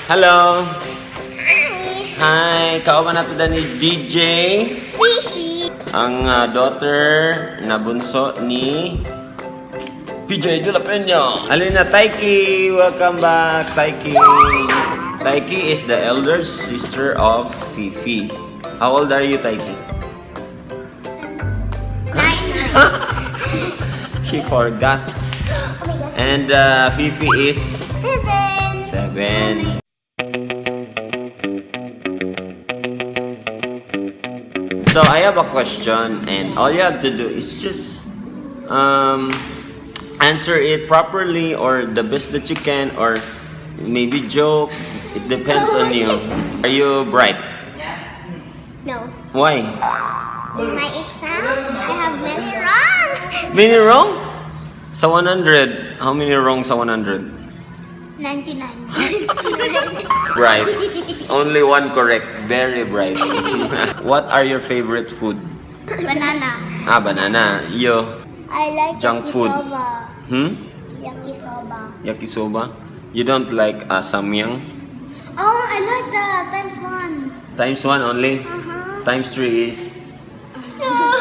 Hello. Hi! Hi. Kauban nato ni DJ. Fifi! Ang daughter na bunso ni PJ Dulapeño. Alina Taiki. Welcome back, Taiki. Taiki is the elder sister of Fifi. How old are you, Taiki? 9. She forgot. And Fifi is 7. So I have a question, and all you have to do is just answer it properly or the best that you can, or maybe joke. It depends on you. Are you bright? No. Why? In my exam, I have many wrong. Many wrong? Sa 100, how many wrong sa 100? 99. Bright. Only one correct. Very bright. What are your favorite food? Banana. Banana. You? I like Junk food. yakisoba. Yakisoba. Yakisoba? You don't like samyang? Oh, I like that. Times 1. Times 1 only? Times 3 is... No!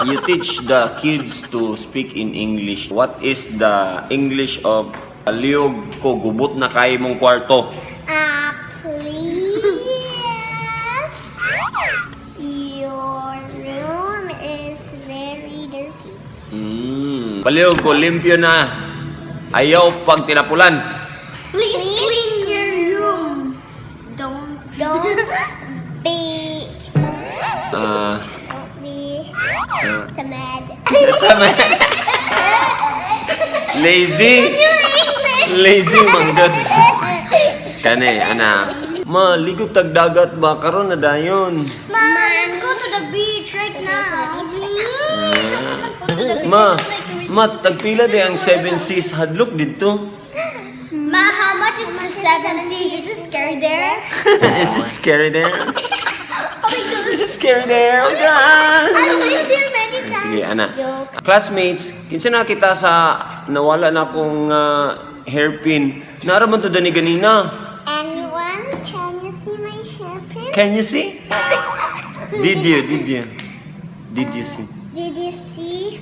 You teach the kids to speak in English. What is the English of liog ko gubot na kay mong kwarto? Please. Your room is very dirty. Paliog ko limpyo na. Ayaw pag tinapulan. Please clean your room. Don't be tamad. Lazy. English. Lazy manggod. Kani, anak. Ma, ligog tag dagat ba? Karon na dayon. Ma, let's go to the beach right now. Please. Ma, tagpila di ang 7 seas hadlok dito. Ma, how much is the 7 seas? Is it scary there? Is it scary there? Is it scary there? Oh, God. I've been there many times. Sige, anak. Joke. Classmates, kinsa na kita sa nawala na akong hairpin. Naraman to dani ganina. Anyone, can you see my hairpin? Can you see? Did you see? Did you see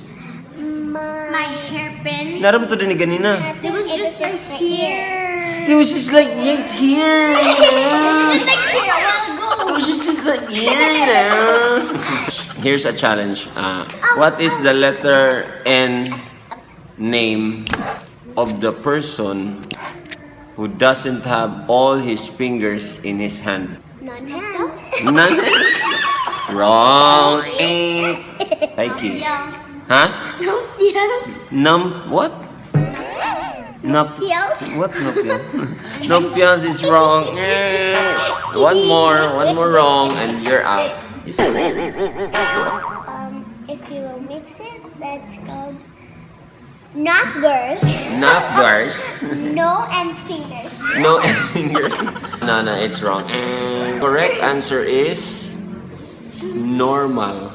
my hairpin? Naraman to dani ganina. It was just like here. It was just like right here. It was just like here a while ago. It was just like here. Here's a challenge. What is the letter N name of the person who doesn't have all his fingers in his hand? Non-hands. None. Wrong. Thank you. Huh? Nuptials. What? Nuptials. What's nuptials? Nuptials is wrong. One more wrong, and you're out. If you will mix it, that's called Nafgars. Nafgars. No and fingers. No fingers. No, it's wrong. Correct answer is normal.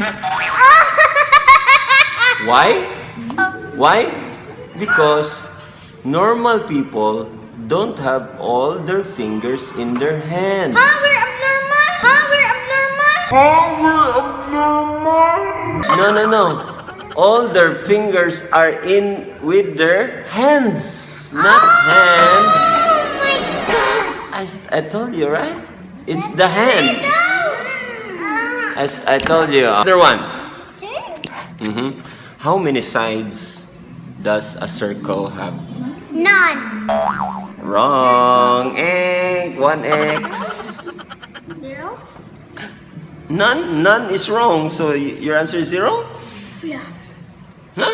Why? Why? Because normal people don't have all their fingers in their hand. We're abnormal. We're abnormal. No. All their fingers are in with their hands, not hand. Oh my God. I told you, right? It's the hand. As I told you. Other one. How many sides does a circle have? None. Wrong. 1x. 0? None is wrong. So your answer is 0? Yeah. Huh?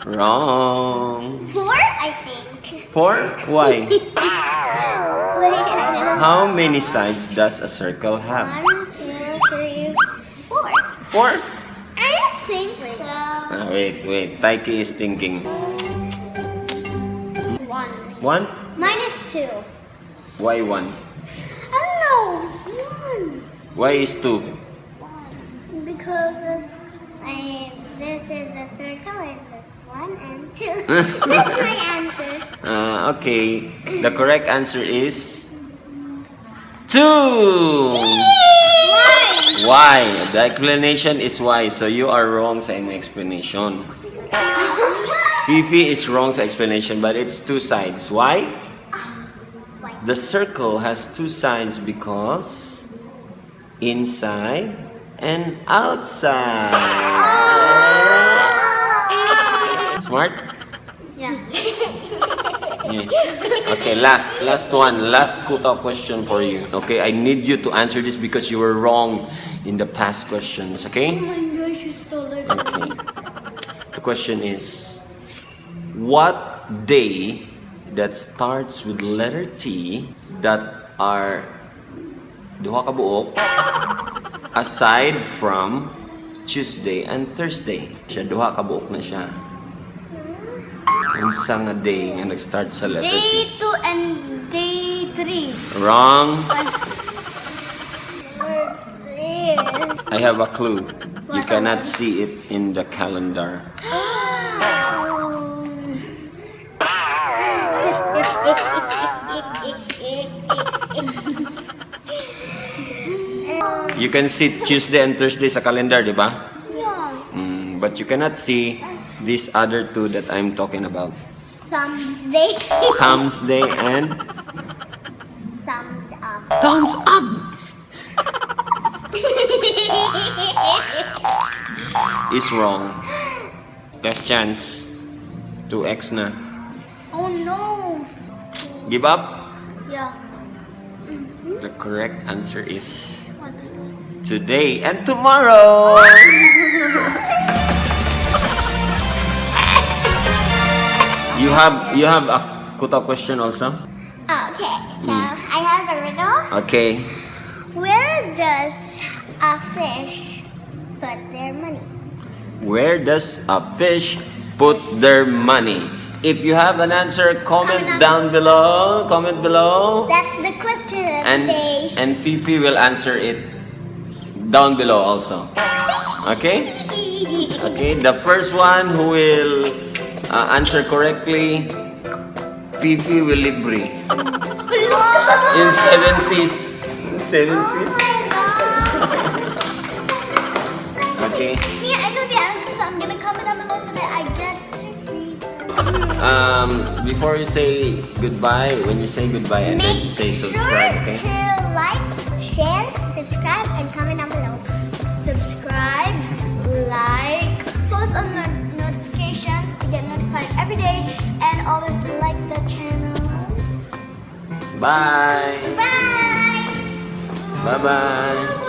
Wrong. 4, I think. 4? Why? Wait, I don't know. How many sides does a circle have? 1, 2, 3, 4. 4? I think so. Wait. Taiki is thinking. 1. 1? Mine is 2. Why 1? I don't know. 1. Why is 2? Because this is the circle and this 1 and 2. That's my answer. Okay, the correct answer is 2. Why? Why? The explanation is why. So you are wrong sa imong explanation. Fifi is wrong sa explanation, but it's two sides. Why? The circle has two sides because inside and outside. Smart? Yeah. Yeah. Okay, last one. Last kuta question for you. Okay, I need you to answer this because you were wrong in the past questions. Okay? Oh my gosh, you stole it. Okay. The question is, what day that starts with letter T that are duha ka buok aside from Tuesday and Thursday? Siya duha ka buok na siya. Unsa nga day nga nag-start sa letter Day T? 2 and day 3. Wrong. What's this? I have a clue. You cannot see it in the calendar. You can see Tuesday and Thursday sa calendar, di ba? Yeah. But you cannot see these other two that I'm talking about. Thumbs day. Thumbs Day and Thumbs up. Thumbs Up! Is wrong. Last chance. 2x na. Oh no. Give up? Yeah. The correct answer is What? today and tomorrow. You have a kuta question also? Okay, so I have a riddle. Okay. Where does a fish put their money? Where does a fish put their money? If you have an answer, comment down below. Comment below. That's the question of the day. And Fifi will answer it down below also. Okay? Okay, the first one who will answer correctly, Fifi will libre. In 7 C's. 7 C's? Okay. Yeah, I know the answer, so I'm gonna comment down below so that I get to freeze. Before you say goodbye, when you say goodbye and then you say subscribe, okay? Make sure to like, share, subscribe, and comment down below. Subscribe, like, post on notifications to get notified every day, and always like the channels. Bye! Bye! Bye-bye!